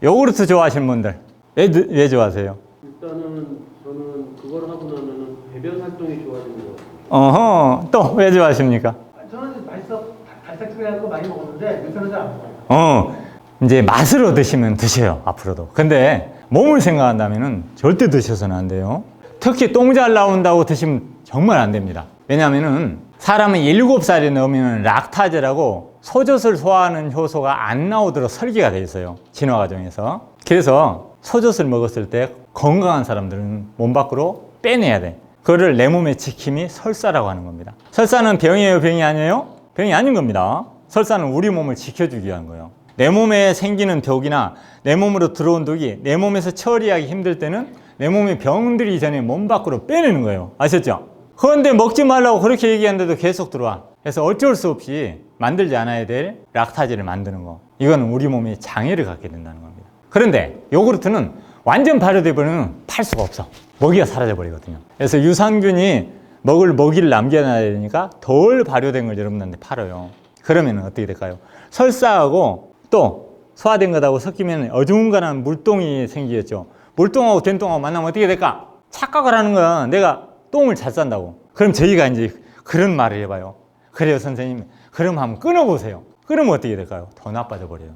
요구르트 좋아하시는 분들 왜 좋아하세요? 일단은 저는 그걸 하고 나면은 배변 활동이 좋아지는 것 같아요. 어허, 또 왜 좋아하십니까? 저는 맛있어 달짝지근한 거 많이 먹었는데 요새는 잘 안 먹어요. 이제 맛으로 드시면 드셔요, 앞으로도. 근데 몸을 생각한다면은 절대 드셔서는 안 돼요. 특히 똥 잘 나온다고 드시면 정말 안 됩니다. 왜냐면은 사람은 7살이 넘으면 락타제라고 소젖을 소화하는 효소가 안 나오도록 설계가 되어 있어요, 진화 과정에서. 그래서 소젖을 먹었을 때 건강한 사람들은 몸 밖으로 빼내야 돼. 그거를 내 몸의 지킴이 설사라고 하는 겁니다. 설사는 병이에요, 병이 아니에요? 병이 아닌 겁니다. 설사는 우리 몸을 지켜주기 위한 거예요. 내 몸에 생기는 독이나 내 몸으로 들어온 독이 내 몸에서 처리하기 힘들 때는 내 몸에 병들기 전에 몸 밖으로 빼내는 거예요. 아셨죠? 그런데 먹지 말라고 그렇게 얘기하는데도 계속 들어와. 그래서 어쩔 수 없이 만들지 않아야 될 락타제를 만드는 거. 이건 우리 몸에 장애를 갖게 된다는 겁니다. 그런데 요구르트는 완전 발효돼 버리면 팔 수가 없어. 먹이가 사라져 버리거든요. 그래서 유산균이 먹을 먹이를 남겨놔야 되니까 덜 발효된 걸 여러분들한테 팔아요. 그러면 어떻게 될까요? 설사하고 또 소화된 것하고 섞이면 어중간한 물똥이 생기겠죠. 물똥하고 된똥하고 만나면 어떻게 될까? 착각을 하는 거야. 내가 똥을 잘 싼다고. 그럼 저희가 이제 그런 말을 해봐요. 그래요, 선생님. 그럼 한번 끊어보세요. 끊으면 어떻게 될까요? 더 나빠져 버려요.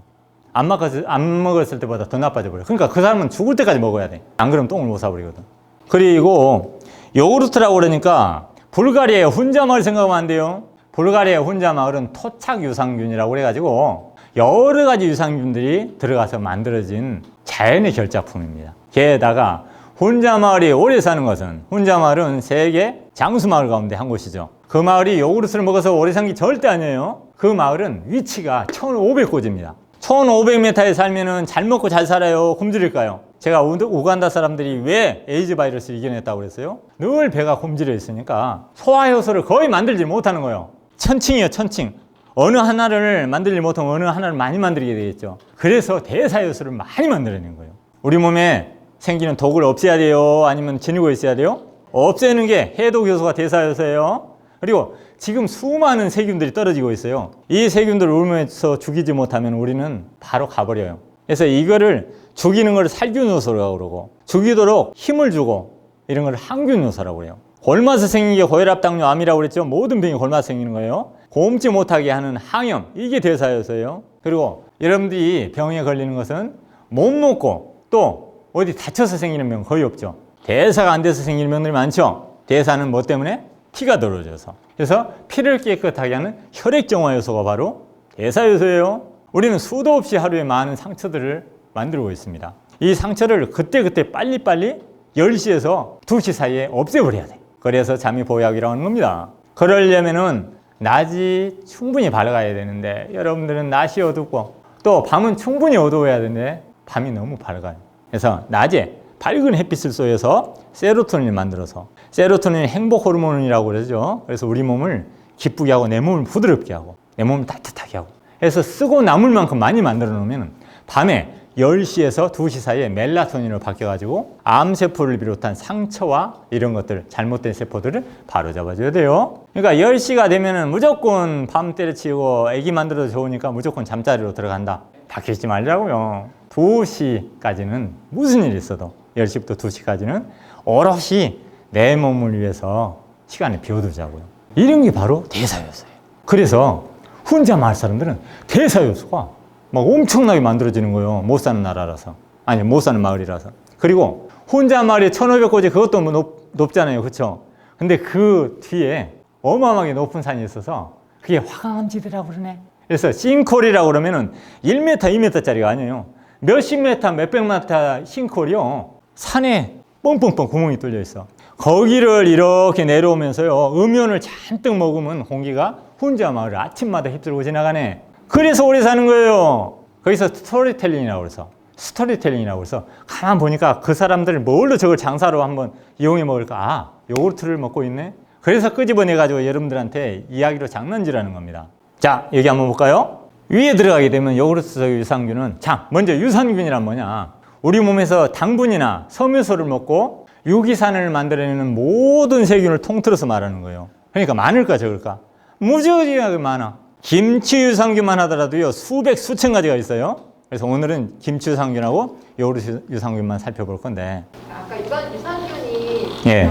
안 먹었을 때보다 더 나빠져 버려요. 그러니까 그 사람은 죽을 때까지 먹어야 돼. 안 그러면 똥을 못 싸버리거든. 그리고 요구르트라고 그러니까 불가리아의 혼자마을 생각하면 안 돼요. 불가리아의 혼자마을은 토착 유산균이라고 그래가지고 여러 가지 유산균들이 들어가서 만들어진 자연의 결작품입니다. 게다가 혼자마을이 오래 사는 것은, 혼자마을은 세계 장수마을 가운데 한 곳이죠. 그 마을이 요구르트를 먹어서 오래 산 게 절대 아니에요. 그 마을은 위치가 1500고지입니다. 1500m에 살면은 잘 먹고 잘 살아요? 굶주릴까요? 제가 우간다 사람들이 왜 에이즈 바이러스를 이겨냈다고 그랬어요? 늘 배가 굶주려 있으니까 소화효소를 거의 만들지 못하는 거예요. 천칭이에요, 천칭. 어느 하나를 만들지 못하면 어느 하나를 많이 만들게 되겠죠. 그래서 대사효소를 많이 만들어내는 거예요. 우리 몸에 생기는 독을 없애야 돼요? 아니면 지니고 있어야 돼요? 없애는 게 해독효소가 대사효소예요. 그리고 지금 수많은 세균들이 떨어지고 있어요. 이 세균들을 울면서 죽이지 못하면 우리는 바로 가버려요. 그래서 이거를 죽이는 걸 살균요소라고 그러고, 죽이도록 힘을 주고 이런 걸 항균요소라고 그래요. 골마서 생긴 게 고혈압, 당뇨, 암이라고 그랬죠. 모든 병이 골마서 생기는 거예요. 곰지 못하게 하는 항염, 이게 대사효소예요. 그리고 여러분들이 병에 걸리는 것은 못 먹고 또 어디 다쳐서 생기는 병 거의 없죠. 대사가 안 돼서 생기는 병들이 많죠. 대사는 뭐 때문에? 피가 떨어져서. 그래서 피를 깨끗하게 하는 혈액정화 요소가 바로 대사효소예요. 우리는 수도 없이 하루에 많은 상처들을 만들고 있습니다. 이 상처를 그때그때 빨리빨리 10시에서 2시 사이에 없애버려야 돼. 그래서 잠이 보약이라고 하는 겁니다. 그러려면은 낮이 충분히 밝아야 되는데 여러분들은 낮이 어둡고 또 밤은 충분히 어두워야 되는데 밤이 너무 밝아요. 그래서 낮에 밝은 햇빛을 쏘여서 세로토닌을 만들어서, 세로토닌은 행복 호르몬이라고 그러죠. 그래서 우리 몸을 기쁘게 하고 내 몸을 부드럽게 하고 내 몸을 따뜻하게 하고, 그래서 쓰고 남을 만큼 많이 만들어 놓으면 밤에 10시에서 2시 사이에 멜라토닌으로 바뀌어가지고 암세포를 비롯한 상처와 이런 것들, 잘못된 세포들을 바로 잡아줘야 돼요. 그러니까 10시가 되면은 무조건 밤 때려치우고 애기 만들어도 좋으니까 무조건 잠자리로 들어간다. 바뀌지 말자고요. 2시까지는 무슨 일이 있어도 10시부터 2시까지는 오롯이 내 몸을 위해서 시간을 비워두자고요. 이런 게 바로 대사효소예요. 그래서 혼자 마을 사람들은 대사효소가 막 엄청나게 만들어지는 거예요. 못 사는 나라라서. 아니, 못 사는 마을이라서. 그리고 혼자 마을이 1500고지, 그것도 뭐 높잖아요. 그쵸? 근데 그 뒤에 어마어마하게 높은 산이 있어서 그게 화강암지대라고 그러네. 그래서 싱콜이라고 그러면은 1m, 2m짜리가 아니에요. 몇십 메타, 몇백 메타 싱콜이요. 산에 뻥뻥뻥 구멍이 뚫려 있어. 거기를 이렇게 내려오면서요, 음연을 잔뜩 먹으면 공기가 혼자 마을을 아침마다 휩쓸고 지나가네. 그래서 오래 사는 거예요. 거기서 스토리텔링이라고 그래서, 스토리텔링이라고 해서 가만 보니까 그 사람들 뭘로 저걸 장사로 한번 이용해 먹을까? 아, 요구르트를 먹고 있네. 그래서 끄집어내가지고 여러분들한테 이야기로 장난질하는 겁니다. 자, 여기 한번 볼까요? 위에 들어가게 되면 요구르트 유산균은, 자, 먼저 유산균이란 뭐냐? 우리 몸에서 당분이나 섬유소를 먹고 유기산을 만들어내는 모든 세균을 통틀어서 말하는 거예요. 그러니까 많을까 적을까? 무지하게 많아. 김치 유산균만 하더라도요, 수백 수천 가지가 있어요. 그래서 오늘은 김치 유산균하고 요구르트 유산균만 살펴볼 건데. 아까 이건 유산균이 예.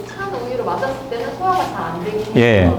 찬 우유로 맞았을 때는 소화가 잘 안 되긴 해요. 예.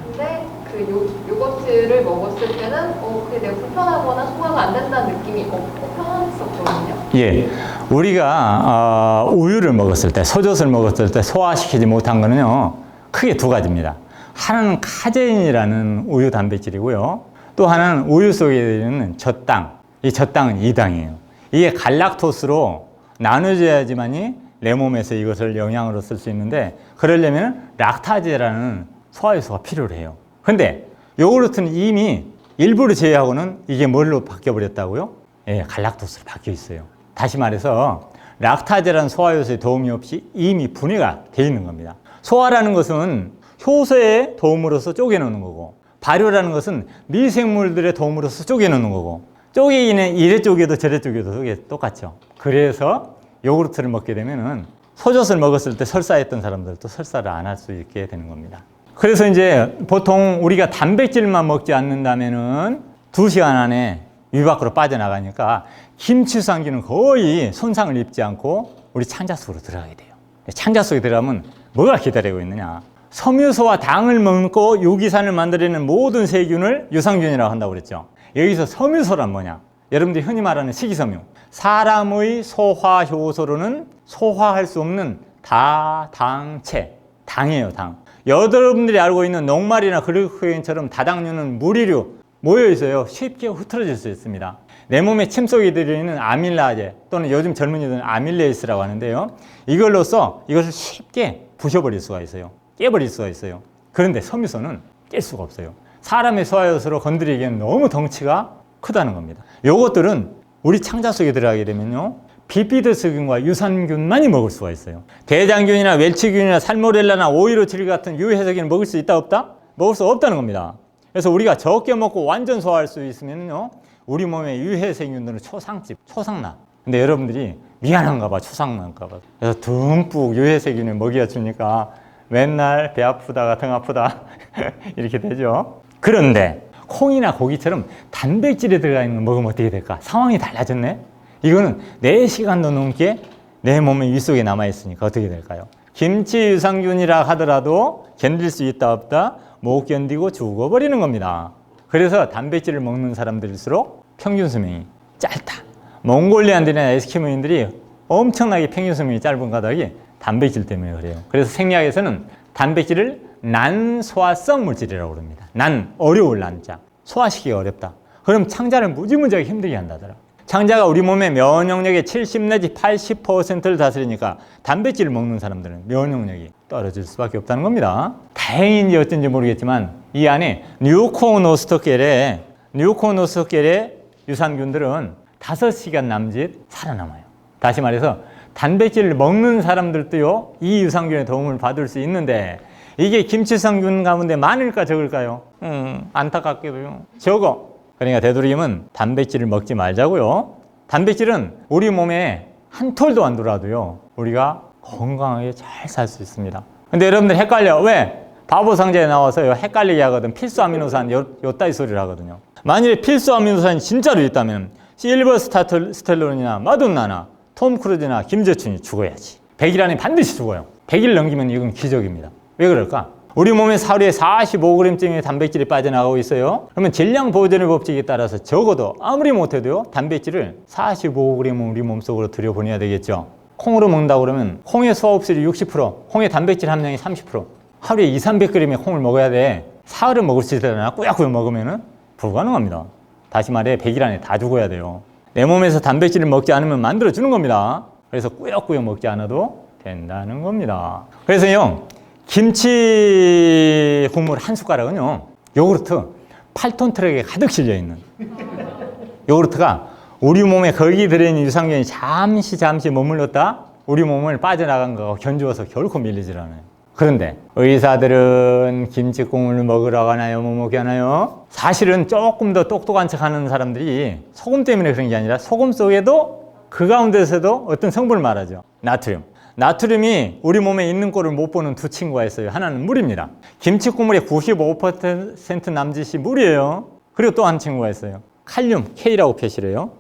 근데 그 요거트를 먹었을 때는 그게 내가 불편하거나 소화가 안 된다는 느낌이 없고 편했었거든요. 예. 우리가 우유를 먹었을 때, 소젖을 먹었을 때 소화시키지 못한 거는요, 크게 두 가지입니다. 하나는 카제인이라는 우유 단백질이고요. 또 하나는 우유 속에 있는 젖당. 이 젖당은 2당이에요. 이게 갈락토스로 나눠져야지만이 내 몸에서 이것을 영양으로 쓸 수 있는데, 그러려면 락타제라는 소화효소가 필요해요. 근데 요구르트는 이미 일부를 제외하고는 이게 뭘로 바뀌어버렸다고요? 예, 갈락토스로 바뀌어 있어요. 다시 말해서 락타제라는 소화효소의 도움이 없이 이미 분해가 되어 있는 겁니다. 소화라는 것은 효소의 도움으로서 쪼개놓는 거고, 발효라는 것은 미생물들의 도움으로서 쪼개놓는 거고, 쪼개기는 이래 쪼개도 저래 쪼개도 그게 똑같죠. 그래서 요구르트를 먹게 되면은 소젖을 먹었을 때 설사했던 사람들도 설사를 안 할 수 있게 되는 겁니다. 그래서 이제 보통 우리가 단백질만 먹지 않는다면은 2시간 안에 위 밖으로 빠져나가니까 김치 유산균은 거의 손상을 입지 않고 우리 창자 속으로 들어가게 돼요. 창자 속에 들어가면 뭐가 기다리고 있느냐? 섬유소와 당을 먹고 유기산을 만들어내는 모든 세균을 유산균이라고 한다고 그랬죠. 여기서 섬유소란 뭐냐? 여러분들이 흔히 말하는 식이섬유. 사람의 소화 효소로는 소화할 수 없는 다당체. 당이에요, 당. 여러분들이 알고 있는 녹말이나 글루코겐처럼 다당류는 무리류 모여 있어요. 쉽게 흐트러질 수 있습니다. 내 몸에 침 속에 들어있는 아밀라제 또는 요즘 젊은이들은 아밀레이스라고 하는데요. 이걸로써 이것을 쉽게 부셔버릴 수가 있어요. 깨버릴 수가 있어요. 그런데 섬유소는 깰 수가 없어요. 사람의 소화효소로 건드리기에는 너무 덩치가 크다는 겁니다. 요것들은 우리 창자 속에 들어가게 되면요, 비피드스균과 유산균만이 먹을 수가 있어요. 대장균이나 웰치균이나 살모렐라나 오이로칠 같은 유해성균을 먹을 수 있다 없다? 먹을 수 없다는 겁니다. 그래서 우리가 적게 먹고 완전 소화할 수 있으면요, 우리 몸의 유해세균들은 초상나. 근데 여러분들이 미안한가 봐, 초상난가 봐. 그래서 듬뿍 유해세균을 먹여주니까 맨날 배 아프다가 등 아프다 이렇게 되죠. 그런데 콩이나 고기처럼 단백질이 들어가 있는 거 먹으면 어떻게 될까? 상황이 달라졌네. 이거는 4시간도 넘게 내 몸의 위 속에 남아있으니까 어떻게 될까요? 김치 유산균이라 하더라도 견딜 수 있다 없다? 못 견디고 죽어버리는 겁니다. 그래서 단백질을 먹는 사람들일수록 평균 수명이 짧다. 몽골리안들이나 에스키모인들이 엄청나게 평균 수명이 짧은 까닭이 단백질 때문에 그래요. 그래서 생리학에서는 단백질을 난소화성 물질이라고 그럽니다. 어려울 난자. 소화시키기가 어렵다. 그럼 창자를 무지무지하게 힘들게 한다더라. 창자가 우리 몸의 면역력의 70 내지 80%를 다스리니까 단백질을 먹는 사람들은 면역력이 떨어질 수밖에 없다는 겁니다. 다행인지 어쩐지 모르겠지만 이 안에 뉴코노스토겔의 유산균들은 5시간 남짓 살아남아요. 다시 말해서 단백질을 먹는 사람들도요, 이 유산균의 도움을 받을 수 있는데 이게 김치 유산균 가운데 많을까 적을까요? 안타깝게도요. 적어. 그러니까 되도록이면 단백질을 먹지 말자고요. 단백질은 우리 몸에 한 톨도 안 들어와도요, 우리가 건강하게 잘 살 수 있습니다. 근데 여러분들 헷갈려. 왜? 바보 상자에 나와서요, 헷갈리게 하거든. 필수 아미노산 요따위 소리를 하거든요. 만일에 필수 아미노산이 진짜로 있다면 실버 스텔론이나 마돈나나 톰 크루즈나 김재춘이 죽어야지. 100일 안에 반드시 죽어요. 100일 넘기면 이건 기적입니다. 왜 그럴까? 우리 몸에 하루에 45g쯤의 단백질이 빠져나가고 있어요. 그러면 질량 보존의 법칙에 따라서 적어도 아무리 못해도요, 단백질을 45g은 우리 몸속으로 들여보내야 되겠죠. 콩으로 먹는다고 그러면 콩의 소화흡수율이 60%, 콩의 단백질 함량이 30%. 하루에 200~300g의 콩을 먹어야 돼. 사흘은 먹을 수 있으나 꾸역꾸역 먹으면 불가능합니다. 다시 말해 100일 안에 다 죽어야 돼요. 내 몸에서 단백질을 먹지 않으면 만들어주는 겁니다. 그래서 꾸역꾸역 먹지 않아도 된다는 겁니다. 그래서요, 김치 국물 한 숟가락은요, 요구르트 8톤 트럭에 가득 실려있는 요구르트가 우리 몸에 거기 들어있는 유산균이 잠시 머물렀다 우리 몸을 빠져나간 거가 견주어서 결코 밀리질 않아요. 그런데 의사들은 김치 국물을 먹으라고 하나요? 뭐 먹게 하나요? 사실은 조금 더 똑똑한 척 하는 사람들이 소금 때문에 그런 게 아니라 소금 속에도 그 가운데서도 어떤 성분을 말하죠. 나트륨이 우리 몸에 있는 꼴을 못 보는 두 친구가 있어요. 하나는 물입니다. 김치 국물의 95% 남짓이 물이에요. 그리고 또 한 친구가 있어요. 칼륨, K라고 표시를 해요.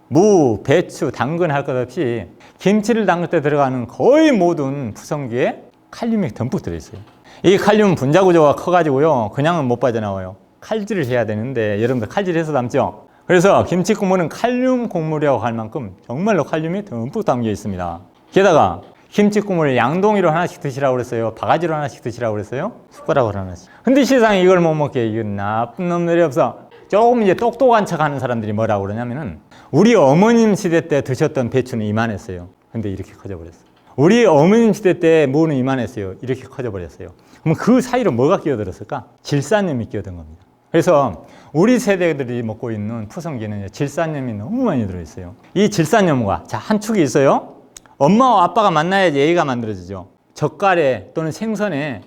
무, 배추, 당근 할 것 없이 김치를 담글 때 들어가는 거의 모든 푸성기에 칼륨이 듬뿍 들어있어요. 이 칼륨 분자 구조가 커가지고요, 그냥은 못 빠져나와요. 칼질을 해야 되는데 여러분들 칼질해서 담죠. 그래서 김치 국물은 칼륨 국물이라고 할 만큼 정말로 칼륨이 듬뿍 담겨 있습니다. 게다가 김치 국물을 양동이로 하나씩 드시라고 그랬어요? 바가지로 하나씩 드시라고 그랬어요? 숟가락으로 하나씩. 근데 세상에 이걸 못 먹게, 이건 나쁜 놈들이 없어. 조금 이제 똑똑한 척 하는 사람들이 뭐라고 그러냐면은 우리 어머님 시대 때 드셨던 배추는 이만했어요. 근데 이렇게 커져버렸어요. 우리 어머님 시대 때 무는 이만했어요. 이렇게 커져버렸어요. 그럼 그 사이로 뭐가 끼어들었을까? 질산염이 끼어든 겁니다. 그래서 우리 세대들이 먹고 있는 푸성기는 질산염이 너무 많이 들어있어요. 이 질산염과 자, 한 축이 있어요. 엄마와 아빠가 만나야지 애가 만들어지죠. 젓갈에 또는 생선을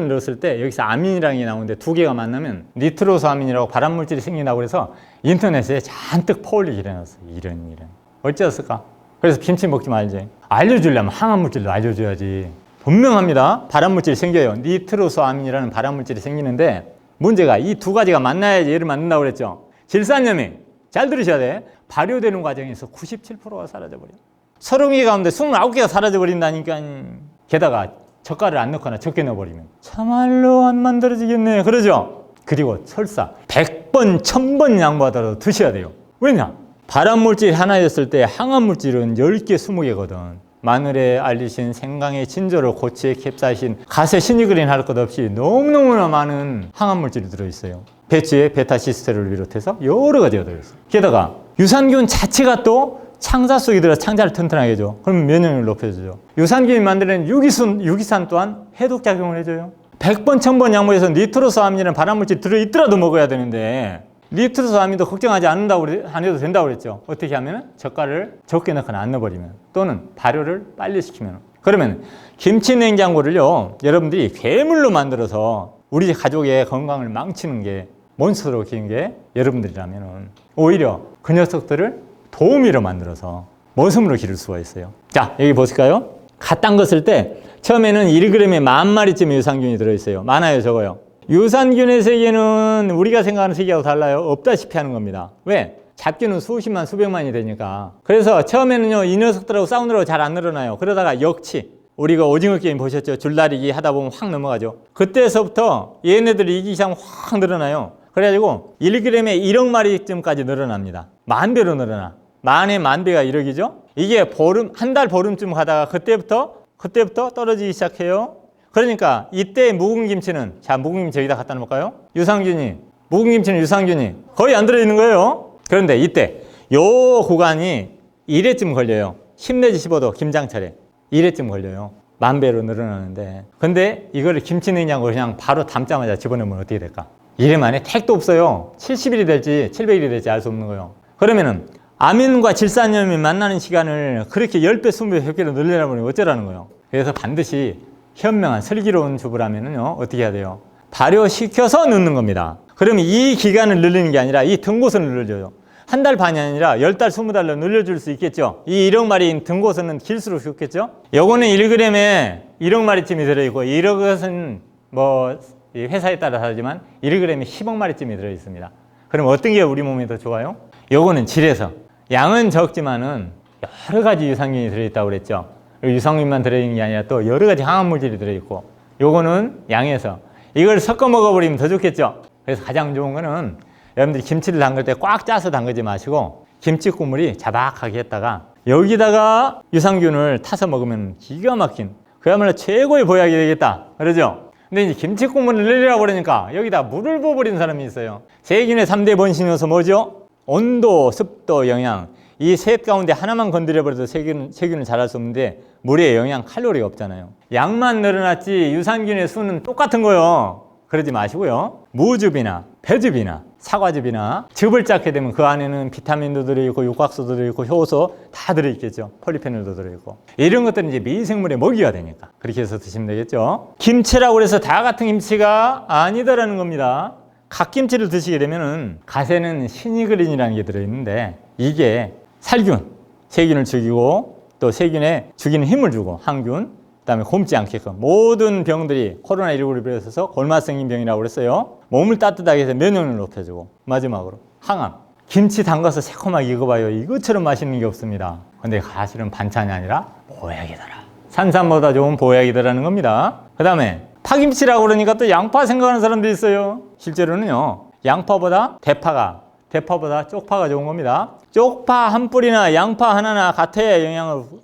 넣었을 때 여기서 아민이라는 게 나오는데 두 개가 만나면 니트로소아민이라고 발암물질이 생긴다고 해서 인터넷에 잔뜩 퍼올리기 일어났어요. 이런. 어찌됐을까? 그래서 김치 먹지 말지. 알려주려면 항암물질도 알려줘야지. 분명합니다. 발암물질이 생겨요. 니트로소아민이라는 발암물질이 생기는데 문제가 이 두 가지가 만나야지 얘를 만든다고 그랬죠. 질산염이, 잘 들으셔야 돼. 발효되는 과정에서 97%가 사라져버려. 30개 가운데 29개가 사라져버린다니까. 게다가 젓갈을 안 넣거나 적게 넣어버리면 참말로 안 만들어지겠네. 그러죠? 그리고 설사 100번, 1000번 양보하더라도 드셔야 돼요. 왜냐? 발암물질 하나였을 때 항암물질은 10개, 20개거든. 마늘에 알리신, 생강에 진저로, 고추에 캡사이신, 갓에 시니그린 할 것 없이 너무너무나 많은 항암물질이 들어있어요. 배추에 베타시스테롤을 비롯해서 여러 가지가 들어있어요. 게다가 유산균 자체가 또 창자 속에 들어서 창자를 튼튼하게 해줘. 그러면 면역력을 높여주죠. 유산균이 만드는 유기산 또한 해독작용을 해줘요. 100번, 1000번 양보해서 니트로소아민이라는 발암물질이 들어있더라도 먹어야 되는데 니트로소아민도 걱정하지 안 해도 된다고 그랬죠. 어떻게 하면 젓갈을 적게 넣거나 안 넣어버리면 또는 발효를 빨리 시키면. 그러면 김치 냉장고를요, 여러분들이 괴물로 만들어서 우리 가족의 건강을 망치는 게 몬스터로 키운 게 여러분들이라면 오히려 그 녀석들을 도우미로 만들어서 모섬으로 기를 수가 있어요. 자, 여기 보실까요? 갓 담갔을 때 처음에는 1g에 10,000마리쯤의 유산균이 들어있어요. 많아요, 적어요. 유산균의 세계는 우리가 생각하는 세계하고 달라요. 없다시피 하는 겁니다. 왜? 잡균은 수십만, 수백만이 되니까. 그래서 처음에는요, 이 녀석들하고 싸우느라고 잘 안 늘어나요. 그러다가 역치 우리가 오징어 게임 보셨죠? 줄다리기 하다 보면 확 넘어가죠. 그때서부터 얘네들이 이기기 시작하면 확 늘어나요. 그래가지고 1g에 1억 마리쯤까지 늘어납니다. 10,000배로 늘어나. 만에 10,000배가 1억이죠? 이게 한 달 보름쯤 가다가 그때부터 떨어지기 시작해요. 그러니까 이때 묵은 김치는, 자, 묵은 김치 여기다 갖다 놓을까요? 묵은 김치는 유산균이 거의 안 들어있는 거예요. 그런데 이때 요 구간이 1회쯤 걸려요. 10 내지 15도 김장철에 1회쯤 걸려요. 10,000배로 늘어나는데, 근데 이거를 김치 냉장고 그냥 바로 담자마자 집어넣으면 어떻게 될까? 이래 만에 택도 없어요. 70일이 될지 700일이 될지 알 수 없는 거예요. 그러면은 아민과 질산염이 만나는 시간을 그렇게 10배, 20배, 100배로 늘리려면 어쩌라는 거예요. 그래서 반드시 현명한 슬기로운 주부라면은요, 어떻게 해야 돼요? 발효시켜서 넣는 겁니다. 그러면 이 기간을 늘리는 게 아니라 이 등고선을 늘려줘요. 한 달 반이 아니라 10달, 20달로 늘려줄 수 있겠죠. 이 1억 마리인 등고선은 길수록 좋겠죠. 요거는 1g에 1억 마리쯤이 들어있고, 1억은 뭐 회사에 따라 다르지만 1g에 10억 마리쯤이 들어있습니다. 그럼 어떤 게 우리 몸에 더 좋아요? 요거는 질에서 양은 적지만은 여러 가지 유산균이 들어있다고 그랬죠. 유산균만 들어있는 게 아니라 또 여러 가지 항암물질이 들어있고, 요거는 양에서 이걸 섞어 먹어버리면 더 좋겠죠. 그래서 가장 좋은 거는 여러분들이 김치를 담글 때 꽉 짜서 담그지 마시고 김치 국물이 자박하게 했다가 여기다가 유산균을 타서 먹으면 기가 막힌, 그야말로 최고의 보약이 되겠다. 그러죠? 근데 이제 김치 국물을 늘리라고 그러니까 여기다 물을 부어버리는 사람이 있어요. 세균의 3대 번신 요소 뭐죠? 온도, 습도, 영양. 이 셋 가운데 하나만 건드려버려도 세균을 잘할 수 없는데 물에 영양, 칼로리가 없잖아요. 양만 늘어났지 유산균의 수는 똑같은 거예요. 그러지 마시고요. 무즙이나 배즙이나 사과즙이나 즙을 짜게 되면 그 안에는 비타민도 들어있고 육각수도 들어있고 효소 다 들어있겠죠. 폴리페놀도 들어있고. 이런 것들은 이제 미생물의 먹이가 되니까 그렇게 해서 드시면 되겠죠. 김치라고 해서 다 같은 김치가 아니다라는 겁니다. 갓김치를 드시게 되면은 갓에는 시니그린이라는 게 들어있는데 이게 살균, 세균을 죽이고 또 세균에 죽이는 힘을 주고 항균, 그다음에 굶지 않게끔 모든 병들이 코로나19를 비롯해서 골마성인 병이라고 그랬어요. 몸을 따뜻하게 해서 면역력을 높여주고 마지막으로 항암, 김치 담가서 새콤하게 익어봐요. 이것처럼 맛있는 게 없습니다. 근데 사실은 반찬이 아니라 보약이더라. 산삼보다 좋은 보약이더라는 겁니다. 그 다음에 파김치라고 그러니까 또 양파 생각하는 사람들이 있어요. 실제로는요, 양파보다 대파보다 쪽파가 좋은 겁니다. 쪽파 한 뿌리나 양파 하나나 같아야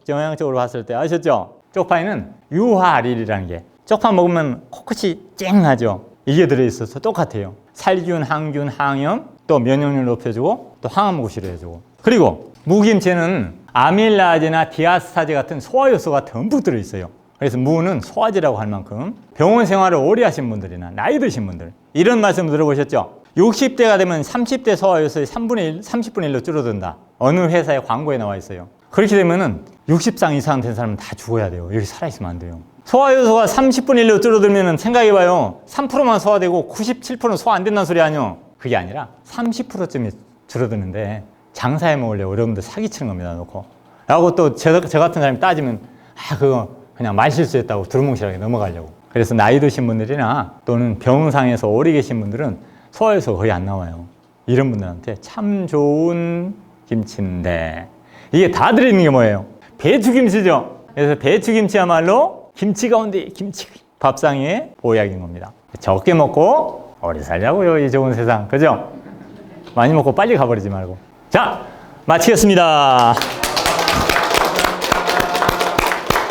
영양적으로 봤을 때 아셨죠? 쪽파에는 유화알이라는 게, 쪽파 먹으면 코끝이 쨍하죠. 이게 들어있어서 똑같아요. 살균, 항균, 항염, 또 면역력을 높여주고 또 항암고시를 해주고. 그리고 무김치는 아밀라제나 디아스타제 같은 소화효소가 듬뿍 들어있어요. 그래서 무는 소화제라고 할 만큼 병원 생활을 오래 하신 분들이나 나이 드신 분들, 이런 말씀 들어보셨죠? 60대가 되면 30대 소화효소의 30분의 1로 줄어든다. 어느 회사의 광고에 나와 있어요. 그렇게 되면은 60상 이상 된 사람은 다 죽어야 돼요. 여기 살아있으면 안 돼요. 소화효소가 30분의 1로 줄어들면 생각해봐요. 3%만 소화되고 97%는 소화 안 된다는 소리 아니요? 그게 아니라 30%쯤이 줄어드는데 장사해 먹을래 여러분들 사기치는 겁니다. 놓고. 라고 또 저 같은 사람이 따지면 그거 그냥 말 실수했다고 두루뭉실하게 넘어가려고. 그래서 나이 드신 분들이나 또는 병상에서 오래 계신 분들은 소화효소가 거의 안 나와요. 이런 분들한테 참 좋은 김치인데, 이게 다 들어있는 게 뭐예요? 배추김치죠. 그래서 배추김치야말로 김치 가운데 김치, 밥상의 보약인 겁니다. 적게 먹고 오래 살자고요, 이 좋은 세상. 그죠? 많이 먹고 빨리 가버리지 말고. 자, 마치겠습니다.